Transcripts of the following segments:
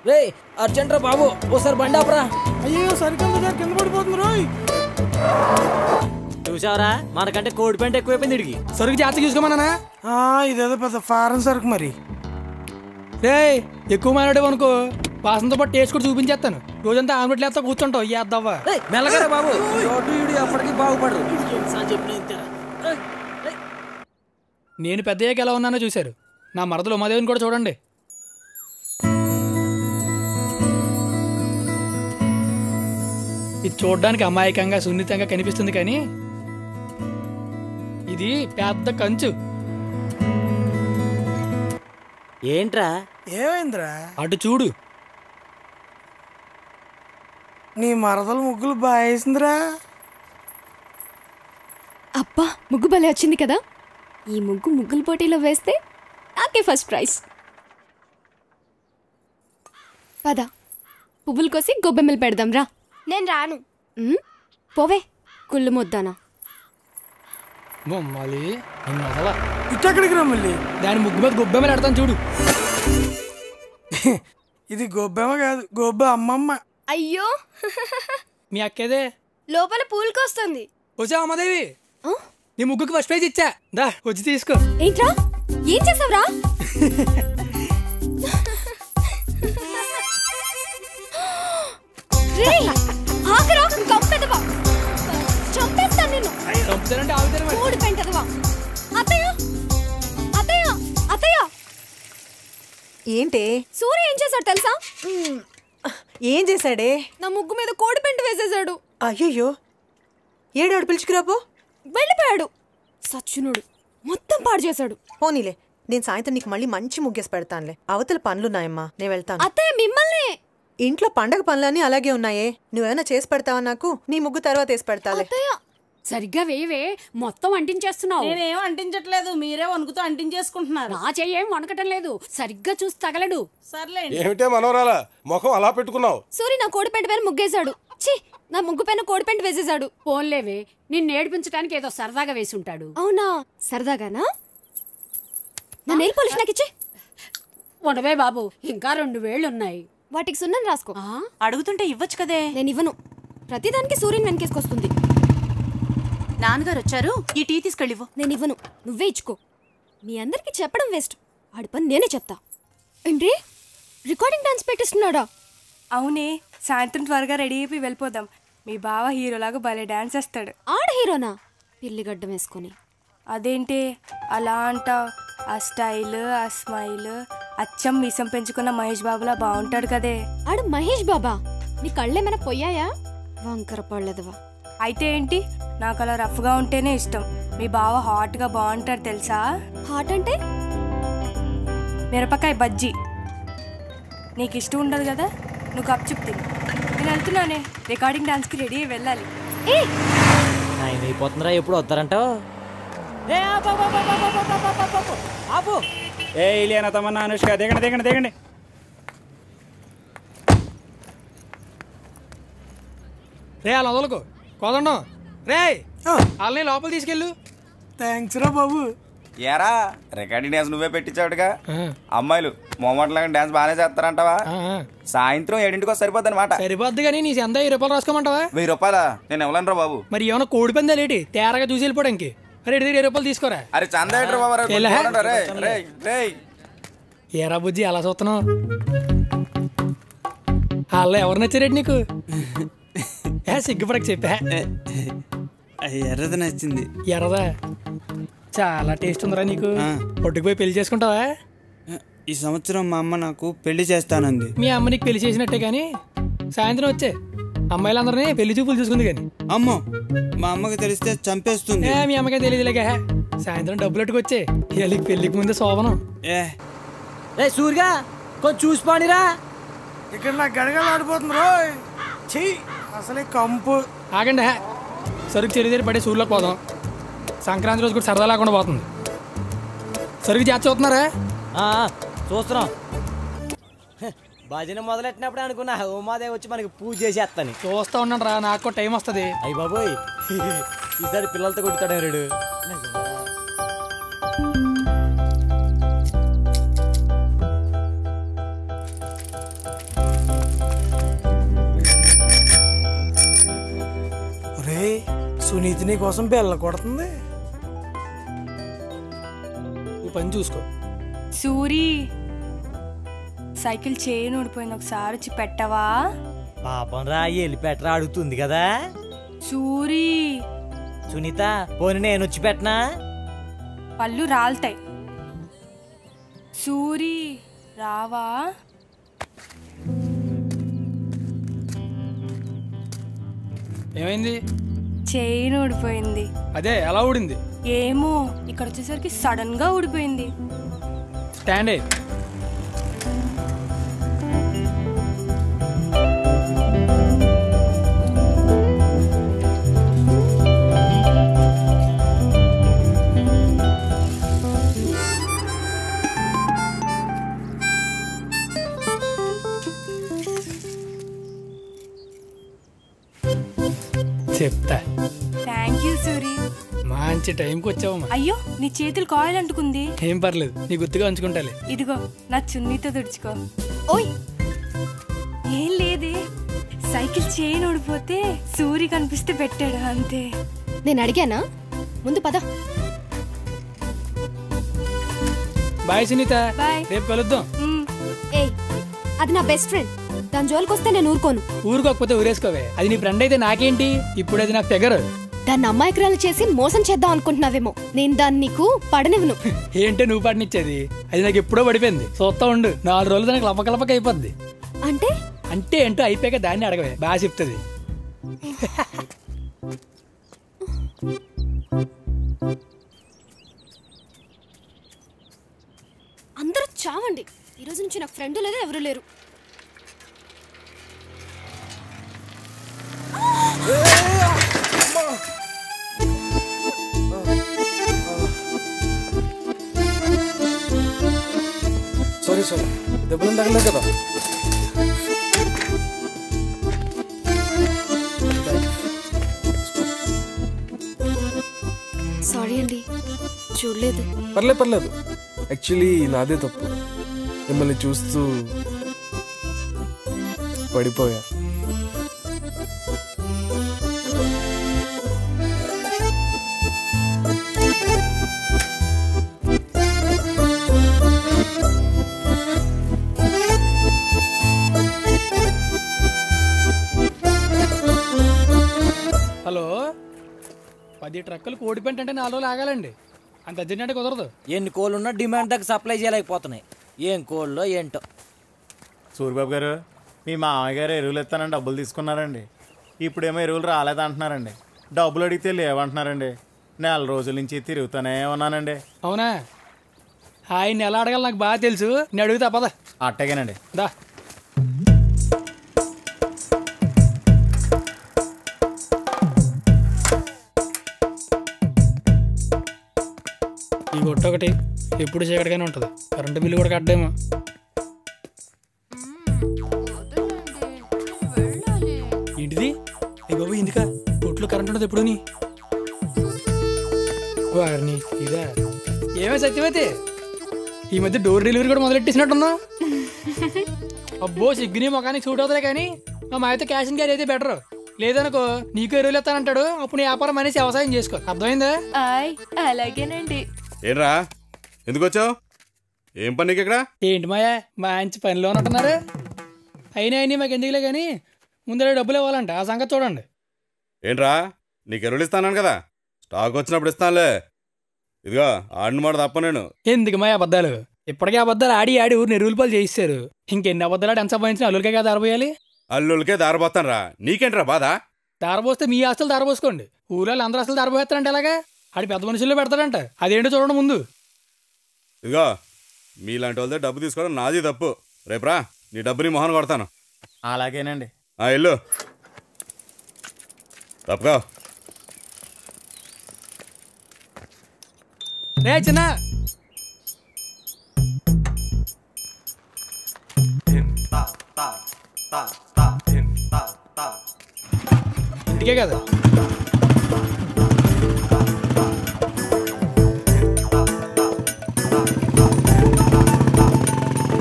రే urgent రా బాబు, ఓసారి బండి ఆపరా. అయ్యో సరికంద కింద పడిపోతుంది రోయ్. చూసావరా, మనకంటే కోడి పెంట ఎక్కువైపోయింది ఇడికి. సరుకు జాగ్రత్త చూసుకోమన్నా. ఇదేదో పెద్ద ఫారెన్ సరుకు మరి. రే ఎక్కువ మాట్లాడేవు అనుకో, వాసనతో పాటు టేస్ట్ కూడా చూపించేస్తాను. రోజంతా ఆమ్లెట్లు వేస్తా కూర్చుంటావు. వేద్దావా మెల్లగా బాబు, అప్పటికి బాగుపడరు. నేను పెద్దయ్యాక ఎలా ఉన్నానో చూశారు. నా మరదలు ఉమాదేవిని కూడా చూడండి. ఇది చూడడానికి అమాయకంగా సున్నితంగా కనిపిస్తుంది, కానీ ఇది పెద్ద కంచు. ఏంట్రా ఏమైందిరా? అటు చూడు. నీ మరదలు ముగ్గులు బాగా వేసిందిరా. అబ్బా ముగ్గు భలే వచ్చింది కదా. ఈ ముగ్గుల పోటీలో వేస్తే నాకే ఫస్ట్ ప్రైజ్. పద పువ్వులు కోసి గొబ్బెమ్మలు పెడదాం రా. నేను రాను. పోవే కుళ్ళు ముద్దానా. ఇట్టెక్కడికి రా మళ్ళీ? దాని ముగ్గు మీద గొబ్బెమ్మలు పెడతాను చూడు. ఇది గొబ్బెమ్మ కాదు, గొబ్బ అమ్మమ్మ. అయ్యో మీ అక్కేదే లోపల పూలుకొస్తుంది. వచ్చా అమ్మదేవి, నీ ముగ్గుకి ఫస్ట్ ప్రైజ్ ఇచ్చా. దా వచ్చి తీసుకో. ఏంట్రా ఏం చేసావురా? చంపేస్తాను నిన్ను. కోడి పెంటదవా. అత్తయ్య అత్తయ్య అత్తయ్య. ఏంటే సూర్య ఏం చేశాడు తెలుసా? ఏం చేశాడే? నా ముగ్గు మీద కోడి పెంట వేసేసాడు. అయ్యయ్యో, ఏడాడు పిలుచుకురాపో. వెళ్ళిపోయాడు సచ్చునుడు. మొత్తం పాడు చేశాడు. పోనీలే, నేను సాయంత్రం నీకు మళ్ళీ మంచి ముగ్గేసి పెడతానులే. అవతల పనులున్నాయమ్మా, నేను వెళ్తాను. అత్తయ్య మిమ్మల్ని. ఇంట్లో పండగ పనులన్నీ అలాగే ఉన్నాయే. నువ్వేమైనా చేసి పెడతావా నాకు? నీ ముగ్గు తర్వాత వేసి పెడతాలే. సరిగ్గా వేయవే, మొత్తం అంటించేస్తున్నావు. నేనేం అంటించట్లేదు, మీరే వణుకుతూ అంటించేసుకుంటున్నారు. నా చెయ్యేం వణకటం లేదు, సరిగ్గా చూసి తగలడు. సర్లేండి. ఏమిటే మనోరాలా ముఖం అలా పెట్టుకున్నావు? సూరి నా కోడి పెంట పైన ముగ్గేశాడు. ఛీ, నా ముగ్గు పైన కోడి పెంట వేసేశాడు. పోన్లేవే, నిన్ను ఏడిపించడానికి ఏదో సరదాగా వేసి ఉంటాడు. అవునా? సరదాగానా? నా నెయిల్ పాలిష్ నాకు ఇచ్చే. ఉండవే బాబు, ఇంకా 2 వేళ్లున్నాయి. వాటికి సున్నం రాసుకో. అడుగుతుంటే ఇవ్వచ్చు కదే. నేను ఇవ్వను. ప్రతిదానికి సూర్యుని వెనకేసుకొస్తుంది. నాన్నగారు వచ్చారు, ఈ టీ తీసుకెళ్ళివ్వు. నేను ఇవ్వను, నువ్వే ఇచ్చుకో. మీ అందరికి చెప్పడం వేస్ట్. ఆడి పని నేనే చెప్తా. ఏంటి రికార్డింగ్ డాన్స్ పెట్టిస్తున్నాడా? అవునే, సాయంత్రం త్వరగా రెడీ అయిపోయి వెళ్ళిపోదాం. మీ బావ హీరోలాగా భలే డాన్స్ వేస్తాడు. ఆడ హీరోనా? పిల్లిగడ్డం వేసుకొని. అదేంటి అలా అంటావు? ఆ స్టైల్, ఆ స్మైల్ అచ్చం మీసం పెంచుకున్న మహేష్ బాబులా బాగుంటాడు కదే. ఆడు మహేష్ బాబా? నీ కళ్ళేమైనా పోయాయా? వంకర పడలేదువా? అయితే ఏంటి, నాకు అలా రఫ్గా ఉంటేనే ఇష్టం. మీ బావ హాట్గా బాగుంటాడు తెలుసా? హాట్ అంటే? మిరపకాయ బజ్జీ. నీకు ఇష్టం ఉండదు కదా, నువ్వు కప్ చెప్తే. నేను వెళ్తున్నానే, రికార్డింగ్ డాన్స్కి రెడీ అయ్యి వెళ్ళాలి. ఆయన అయిపోతుందిరా, ఎప్పుడు వస్తారంటావు? ఏ ఇలియానా తమన్నా అనుష్క దిగండి దిగండి దిగండి. రే అలా వదలకు కోదండం. రే వాళ్ళని లోపల తీసుకెళ్ళు. థ్యాంక్స్ రా బాబు. ఏరా రికార్డింగ్ డాన్స్ నువ్వే పెట్టించావుగా. అమ్మాయిలు మొమ్మట్లాగా డాన్స్ బాగానే చేస్తారంటావా? సాయంత్రం 7ంటికి సరిపోద్ది అనమాట. సరిపోద్ది కానీ నీ ఎంత 1000 రూపాయలు రాసుకోమంటావా? 1000 రూపాయలా? నేను ఇవ్వలేను రా బాబు. మరి ఏమైనా కోడి పందాలు ఏంటి? తేరగా చూసి వెళ్ళిపోవడానికి. అరే 20 రూపాయలు తీసుకోరా. అరే చందా ఏరా బుజ్జి అలా చూస్తున్నావు? వాళ్ళ ఎవరు నచ్చారేంటి నీకు? సిగ్గుపడక చెప్పా. ఎర్రది నచ్చింది. ఎర్రదా? చాలా టేస్ట్ ఉందిరా నీకు. ఒడ్డుకుపోయి పెళ్లి చేసుకుంటావా? ఈ సంవత్సరం మా అమ్మ నాకు పెళ్లి చేస్తానంది. మీ అమ్మ నీకు పెళ్లి చేసినట్టే కానీ సాయంత్రం వచ్చే అమ్మాయిలందరినీ పెళ్లి చూపులు చూసుకుంది. కానీ అమ్మో, మా అమ్మకి తెలిస్తే చంపేస్తుంది. మీ అమ్మకే తెలియదులేగా. సాయంత్రం డబ్బులు అట్టుకొచ్చే ఇళ్ళకి పెళ్లికి ముందే శోభనం. రే సూర్యగా కొంచెం చూసి పానిరా. ఇక్కడ నాకు గడగలు ఆడిపోతుంది రోయ్. ఛీ, అసలే కంపు. ఆగండి, సరుకు చెరి పడే సూర్యులోకి పోదాం. సంక్రాంతి రోజు కూడా సరదా లేకుండా పోతుంది. సరుకు జాతి చూస్తున్నారా? చూస్తున్నాం. భజన మొదలెట్టినప్పుడు అనుకున్నా ఉమాదేవి వచ్చి మనకి పూజ చేసేస్తాను. చూస్తా ఉన్నాను రా, నాకు టైం వస్తుంది. అయ్యి బాబోయ్, ఈసారి పిల్లలతో కొట్టుతాడు రేడు. సునీతి నీ కోసం బెల్ల కొడుతుంది. నువ్వు పని చూసుకో. సూరి సైకిల్ చైన్ ఊడిపోయింది, ఒకసారి వచ్చి పెట్టవా? పాపం రా, వెళ్ళి పెట్టరా అడుగుతుంది కదా. సూరి సునీత, పోనీ నేను వచ్చి పెట్టనా? పళ్ళు రాలుతాయి. సూరి రావా? ఏమైంది? చైన్ ఊడిపోయింది. అదే ఎలా ఊడింది? ఏమో, ఇక్కడ వచ్చేసరికి సడన్ గా ఊడిపోయింది. స్టాండ్ అయ్యి. చెప్తా. థ్యాంక్ యూ సూరి, మంచి టైంకి వచ్చావమ్మా. అయ్యో నీ చేతులు కాయలు అంటుకుంది. ఏం పర్లేదు, నీ గుర్తుగా ఉంచుకుంటాలే. ఇదిగో నా చున్నీతో తుడుచుకో. ఓయ్, ఏం లేదే, సైకిల్ చైన్ ఊడిపోతే సూరి కనిపిస్తే పెట్టాడు అంతే. నేను అడిగానా? ముందు పద. Bye Sunitha, bye. రేపు కలుద్దాం. ఏయ్, అది నా బెస్ట్ ఫ్రెండ్, దాని జోలికి వస్తే నేను ఊరుకోను. ఊరుకోకపోతే ఊరేసుకోవే, అది నీ ఫ్రెండ్ అయితే నాకేంటి, ఇప్పుడు అది నాకు ఫిగర్. దాన్ని అమ్మాయికురాలు చేసి మోసం చేద్దాం అనుకుంటున్నావేమో, నేను దాన్ని నీకు పడనివ్వను. ఏంటో నువ్వు పడినిచ్చేది, అది నాకు ఎప్పుడో పడిపోయింది. చూస్తా ఉండు, 4 రోజులు దానికి లపకలపక అయిపోద్ది. అంటే అంటే ఏంటో అయిపోయాక దాన్ని అడగవే, బాగా చెప్తుంది. అందరూ చావండి, ఈ రోజు నుంచి నాకు ఫ్రెండ్ లేదు, ఎవరు లేరు. సారీ, దెబ్బలు తగలేదు కదా. సారీ అండి, చూడలేదు. పర్లేదు, యాక్చువల్లీ నాదే తప్పు. మిమ్మల్ని చూస్తూ పడిపోయా. హలో, 10 ట్రక్కులు కోడి పెంట అంటే 4 రోజులు ఆగాలండి. అంత అర్జెంట్ అంటే కుదరదు. ఎన్ని కోళ్ళు ఉన్నా డిమాండ్ దగ్గర సప్లై చేయలేకపోతున్నాయి. ఏం కోళ్ళో ఏంటో. సూరిబాబు గారు, మీ మామయ్య గారు ఎరువులు ఇస్తానని డబ్బులు తీసుకున్నారండి. ఇప్పుడేమో ఎరువులు రాలేదంటున్నారండి. డబ్బులు అడిగితే లేవంటున్నారండి. 4 రోజుల నుంచి తిరుగుతూనే ఉన్నానండి. అవునా? ఆయన ఎలా అడగాలి నాకు బాగా తెలుసు, నేను అడుగుతా పద. అట్టగేనండి. దా. ఈ గొట్ట ఒకటి ఎప్పుడు చీకటిగానే ఉంటుంది, కరెంటు బిల్లు కూడా కట్టేమో. ఏంటిది? ఏ బాబు, ఎందుక కొట్లో కరెంట్ ఉండదు ఎప్పుడు? వారిని ఇదా ఏమే సత్యవతి, ఈ మధ్య డోర్ డెలివరీ కూడా మొదలెట్టేసినట్టున్నా. అబ్బో, సిగ్గుని మొఖానికి సూట్ అవుతుంది, కానీ మా మాయతో క్యాష్ అండ్ క్యారీ అయితే బెటర్. లేదనుకో నీకు ఎరువులు ఇస్తానంటాడు, అప్పుడు నీ వ్యాపారం అనేసి వ్యవసాయం చేసుకో. అర్థమైందా? అలాగేనండి. ఏంట్రా, ఎందుకు వచ్చావు? ఏం పని ఇక్కడ? ఏంటి మాయా, మంచి పనిలో ఉన్నట్టున్నారు. అయినా అయినా మాకు ఎందుకులే, కానీ ముందర డబ్బులు ఇవ్వాలంట, ఆ సంగతి చూడండి. ఏంట్రా, నీకు ఎరువులు ఇస్తాను కదా, స్టాక్ వచ్చినప్పుడు ఇస్తానులే. ఇదిగో ఆడిన మాట తప్ప నేను. ఎందుకు మాయ అబద్ధాలు? ఇప్పటికే అబద్ధాలు ఆడి ఆడి ఊరిని ఎరువులు పాలు చేయిస్తారు. ఇంకెన్ని అబద్ధాలు ఆడి ఎంత సంపాదించిన అల్లులకే కదా దారపోయాలి. అల్లులకే దారపోతాను రా, నీకేంట్రా బాధ? దారపోస్తే మీ ఆస్తులు దారపోసుకోండి, ఊళ్ళో అందరూ ఆస్తులు దారపోతారంటే ఎలాగా? ఆడి పెద్ద మనుషుల్లో పెడతాడంట, అదేంటో చూడండి ముందు. ఇదిగో మీలాంటి వాళ్ళతో డబ్బు తీసుకోవడం నాది తప్పు. రేపురా నీ డబ్బుని మొహన్ కొడతాను. అలాగేనండి. ఇల్లు తప్పుగా. రే చిన్న, ఇంటికే కదా.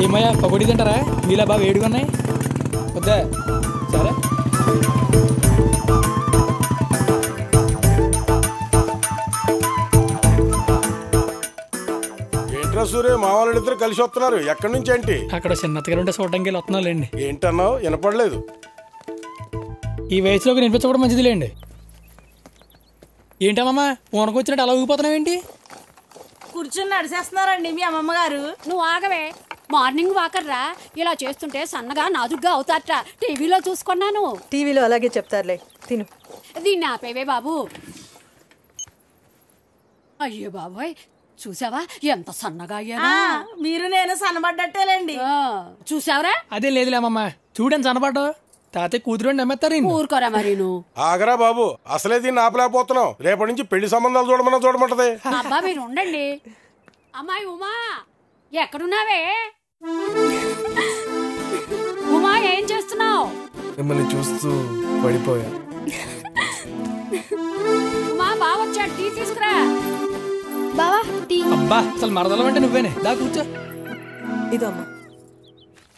ఏమయ్యా, పకోడీ తింటారా? మీలా బాగా వేడిగా ఉన్నాయి. వద్దా? సరే. సూర్య మా వాళ్ళిద్దరు కలిసి వస్తున్నారు. ఎక్కడి నుంచి ఏంటి? అక్కడ చిన్నతగారు ఉంటే చూడడానికి వెళ్ళి వస్తున్నావులేండి. ఏంటన్నావు? వినపడలేదు. ఈ వయసులోకి వినిపించకూడదు మంచిదిలేండి. ఏంటమ్మా వనకొచ్చినట్టు అలా ఊగిపోతున్నావేంటి? కూర్చుని నడిచేస్తున్నారండి మీ అమ్మమ్మ గారు. నువ్వు ఆగవే, మార్నింగ్ వాకర్రా. ఇలా చేస్తుంటే సన్నగా నాజుగ్గా అవుతారట. టీవీలో చూసుకున్నాను. టీవీలో అలాగే చెప్తారులే. తిను. దీన్ని ఆపేవే బాబు. అయ్యో బాబోయ్, చూసావా ఎంత సన్నగా అయ్యాను. మీరు నేను సన్నబడ్డట్టేలేండి. చూసావరా? అదే లేదులేమమ్మా, చూడని సన్నపడ్డా తాతయ్య కూతురు నమ్మేస్తారు. ఊరుకోరా మరి నువ్వు. ఆగరా బాబు, అసలే దీన్ని ఆపలేకపోతున్నావు. రేపటి నుంచి పెళ్లి సంబంధాలు చూడమంటది. అబ్బా మీరు ఉండండి. అమ్మాయి ఉమా ఎక్కడున్నావే? ఉమా ఏం చేస్తున్నావు? మిమ్మల్ని చూస్తూ పడిపోయా. ఉమా బావొచ్చాడు, టీ తీసుకురా. బావా టీ. అబ్బా అసలు మరదలం అంటే నువ్వేనే. దా కూర్చో. ఇదో అమ్మా.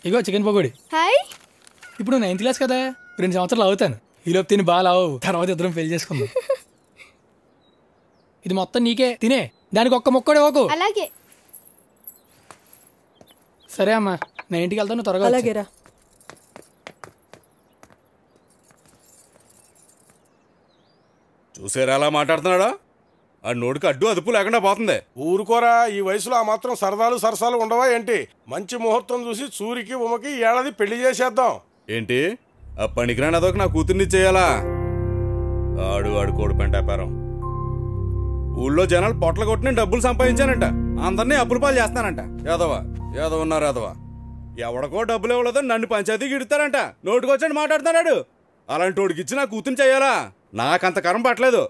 ఇగో చికెన్ పకోడీ. హాయ్. ఇప్పుడు 9th క్లాస్ కదా, 2 సంవత్సరాలు అవుతాను. ఈలోపు తిని బాగా లావు, తర్వాత ఇద్దరం పెళ్లి చేసుకుందాం. ఇది మొత్తం నీకే, తినే. దానికి ఒక్క ముక్కడే ఓకు. అలాగే. సరే అమ్మా, నేను ఇంటికి వెళ్తాను త్వరగా. అలాగేరా. చూసారా అలా మాట్లాడుతున్నాడా? ఆ నోటికి అడ్డు అదుపు లేకుండా పోతుంది. ఊరుకోరా, ఈ వయసులో ఆ మాత్రం సరదాలు సరసాలు ఉండవా ఏంటి? మంచి ముహూర్తం చూసి సూరికి ఉమకి ఏడాది పెళ్లి చేసేద్దాం. ఏంటి ఆ పనికిరాని అదొక నా కూతుర్ని చేయాలా? ఆడు కోడి పెంట వ్యాపారం. ఊళ్ళో జనాలు పొట్ల కొట్టి నేను డబ్బులు సంపాదించానంట, అందరినీ అప్పుల పాలు చేస్తానంట. యాదవున్నారు యాదవా. ఎవడకో డబ్బులు ఇవ్వలేదో నన్ను పంచాయతీకి ఇడతారంట. నోటికొచ్చాడు మాట్లాడుతున్నాడు. అలాంటి వాడికిచ్చి నా కూతుర్ని చేయాలా? నాకంత కరం పట్టలేదు.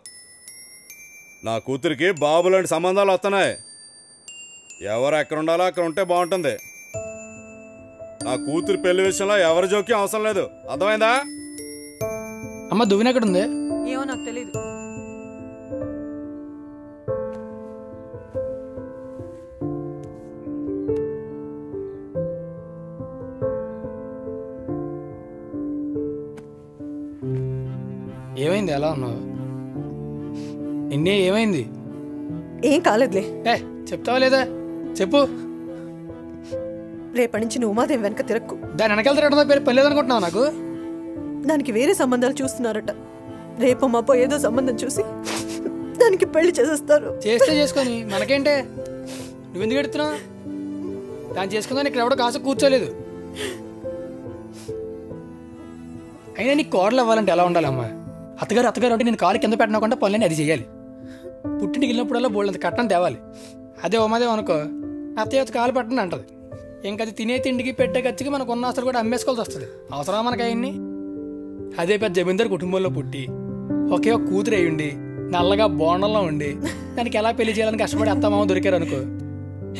నా కూతురికి బాబు లాంటి సంబంధాలు వస్తున్నాయి. ఎవరు ఎక్కడ ఉండాలో అక్కడ ఉంటే బాగుంటుంది. నా కూతురు పెళ్లి విషయంలో ఎవరి జోక్యం అవసరం లేదు. అర్థమైందా? అమ్మ దువ్వెన ఎక్కడ ఉంది? ఏమో నాకు తెలీదు. ఏమైంది? ఎలా ఉన్నావు? నిన్నే ఏమైంది? ఏం కాలేదులే. చెప్తావా లేదా? చెప్పు. రేపటి నుంచి నువ్వు మాదేం వెనక తిరక్కు. దాని వెనకాల పేరు పెళ్ళేదనుకుంటున్నావు నాకు? దానికి వేరే సంబంధాలు చూస్తున్నారట. రేపు మాపో ఏదో సంబంధం చూసి దానికి పెళ్లి చేసేస్తారు. చేస్తే చేసుకొని మనకేంటే, నువ్వెందుకు ఎడుతున్నావు? దాన్ని చేసుకుందా ఇక్కడ ఎవడో కాసు కూర్చోలేదు. అయినా నీకు కోడలు అవ్వాలంటే ఎలా ఉండాలమ్మా? అత్తగారు అంటే నేను కాలు కింద పెట్టినాకుండా పనులని అది చేయాలి. పుట్టింటికి వెళ్ళినప్పుడల్లా బోళ్ళంత కట్టం తేవాలి. అదే ఓమాదేమో అనుకో, అత్తయ్య కాలు పెట్టండి అంటది. ఇంకది తినే తిండికి పెట్టే ఖర్చుకి మనకు ఉన్న ఆస్తులు కూడా అమ్మేసుకోవాల్సి వస్తుంది. అవసరమా మనకు అవన్నీ? అదే పెద్ద జమీందారు కుటుంబంలో పుట్టి ఒకే ఒక కూతురు అయ్యుండి నల్లగా బోండంలో ఉండి దానికి ఎలా పెళ్లి చేయాలని కష్టపడి అత్తమామ దొరికారు అనుకో,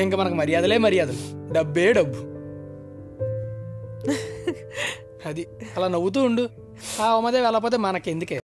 ఇంకా మనకు మర్యాదలే మర్యాదలు, డబ్బే డబ్బు. అది అలా నవ్వుతూ ఉండు. ఆ ఓమాదేవి వెళ్ళకపోతే మనకెందుకే.